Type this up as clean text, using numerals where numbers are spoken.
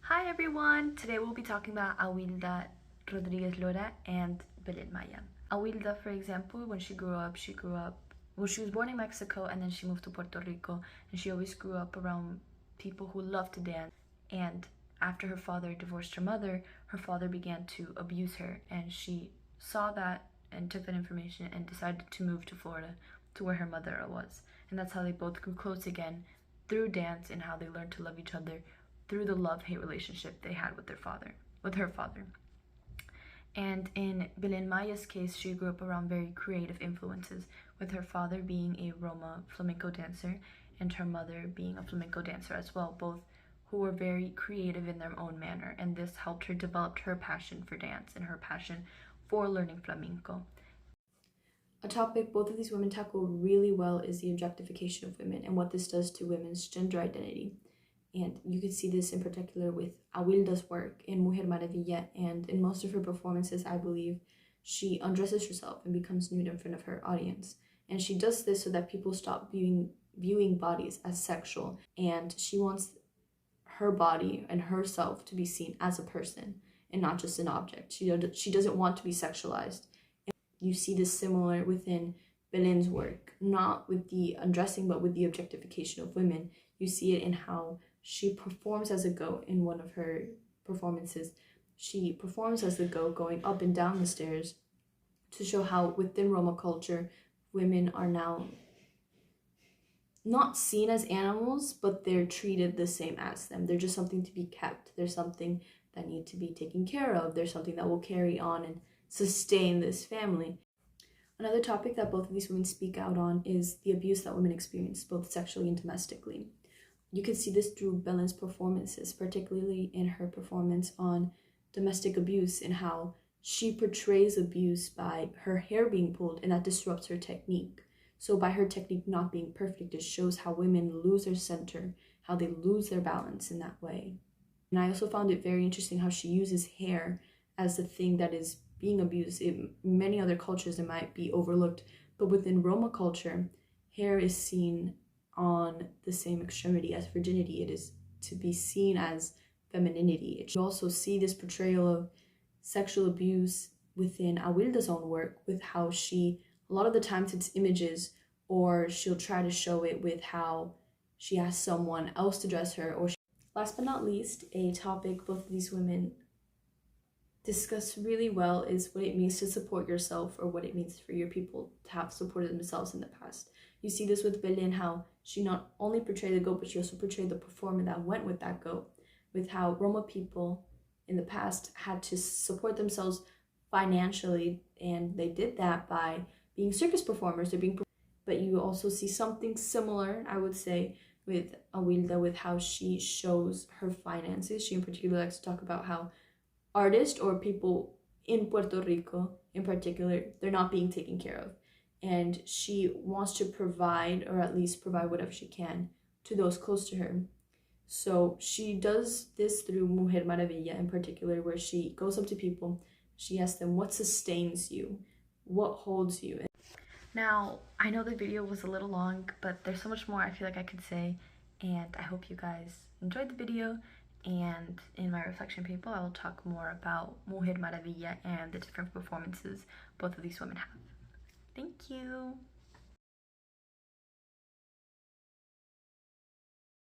Hi everyone! Today we'll be talking about Awilda Rodriguez Lora and Belen Maya. Awilda, for example, when she grew up, well, she was born in Mexico and then she moved to Puerto Rico, and she always grew up around people who loved to dance. And after her father divorced her father began to abuse her, and she saw that and took that information and decided to move to Florida, to where her mother was. And that's how they both grew close again, through dance, and how they learned to love each other through the love-hate relationship they had with her father. And in Belen Maya's case, she grew up around very creative influences, with her father being a Roma flamenco dancer and her mother being a flamenco dancer as well, both who were very creative in their own manner, and this helped her develop her passion for dance and her passion for learning flamenco. A topic both of these women tackle really well is the objectification of women and what this does to women's gender identity. And you can see this in particular with Awilda's work in Mujer Maravilla, and in most of her performances, I believe, she undresses herself and becomes nude in front of her audience. And she does this so that people stop viewing bodies as sexual, and she wants her body and herself to be seen as a person and not just an object. She doesn't want to be sexualized. And you see this similar within Belen's work, not with the undressing, but with the objectification of women. You see it in how she performs as a goat in one of her performances. She performs as the goat going up and down the stairs to show how within Roma culture, women are now not seen as animals, but they're treated the same as them. They're just something to be kept. They're something that need to be taken care of. They're something that will carry on and sustain this family. Another topic that both of these women speak out on is the abuse that women experience, both sexually and domestically. You can see this through Belen's performances, particularly in her performance on domestic abuse, and how she portrays abuse by her hair being pulled, and that disrupts her technique. So by her technique not being perfect, it shows how women lose their center, how they lose their balance in that way. And I also found it very interesting how she uses hair as the thing that is being abused. In many other cultures, it might be overlooked, but within Roma culture, hair is seen on the same extremity as virginity. It is to be seen as femininity. You also see this portrayal of sexual abuse within Awilda's own work, with how she, a lot of the times it's images, or she'll try to show it with how she asks someone else to dress her. Last but not least, a topic both of these women discuss really well is what it means to support yourself, or what it means for your people to have supported themselves in the past. You see this with Belen, how she not only portrayed the goat, but she also portrayed the performer that went with that goat, with how Roma people in the past had to support themselves financially, and they did that by being circus performers. But you also see something similar, I would say, with Awilda, with how she shows her finances. She in particular likes to talk about how artists, or people in Puerto Rico in particular, they're not being taken care of. And she wants to provide, or at least provide whatever she can, to those close to her. So she does this through Mujer Maravilla in particular, where she goes up to people, she asks them, what sustains you? What holds you? Now, I know the video was a little long, but there's so much more I feel like I could say, and I hope you guys enjoyed the video. And in my reflection paper, I will talk more about Mujer Maravilla and the different performances both of these women have. Thank you!